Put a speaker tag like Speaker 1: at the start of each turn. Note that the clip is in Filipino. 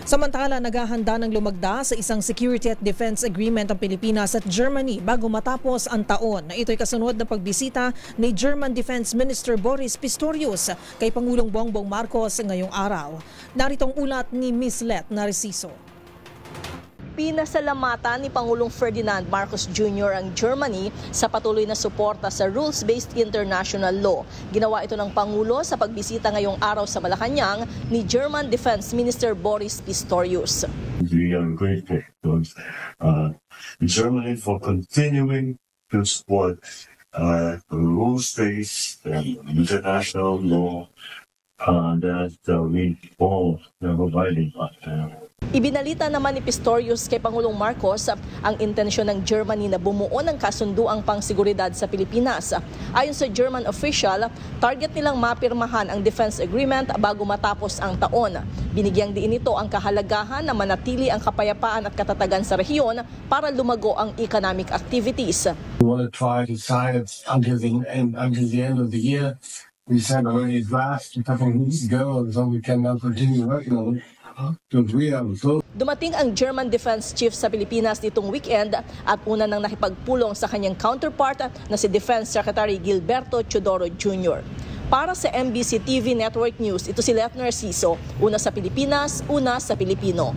Speaker 1: Samantala, naghahanda ng lumagda sa isang security at defense agreement ang Pilipinas at Germany bago matapos ang taon. Ito'y kasunod na pagbisita ni German Defense Minister Boris Pistorius kay Pangulong Bongbong Marcos ngayong araw. Narito ang ulat ni Miss Let Narciso.
Speaker 2: Pinasalamatan ni Pangulong Ferdinand Marcos Jr. ang Germany sa patuloy na suporta sa rules-based international law. Ginawa ito ng Pangulo sa pagbisita ngayong araw sa Malacanang ni German Defense Minister Boris Pistorius.
Speaker 3: We are grateful to Germany for continuing to support rules-based international law that we all are providing.
Speaker 2: Ibinalita naman ni Pistorius kay Pangulong Marcos ang intensyon ng Germany na bumuo ng kasunduang pangseguridad sa Pilipinas. Ayon sa German official, target nilang mapirmahan ang defense agreement bago matapos ang taon. Binigyang diin ito ang kahalagahan na manatili ang kapayapaan at katatagan sa rehiyon para lumago ang economic activities.
Speaker 4: We want to try to sign it until the end of the year. We sent already a draft a couple of weeks ago, so we can now continue working on it.
Speaker 2: Dumating ang German Defense Chief sa Pilipinas nitong weekend at una nang nakipagpulong sa kanyang counterpart na si Defense Secretary Gilberto Teodoro Jr. Para sa MBC TV Network News, ito si Let Narciso, una sa Pilipinas, una sa Pilipino.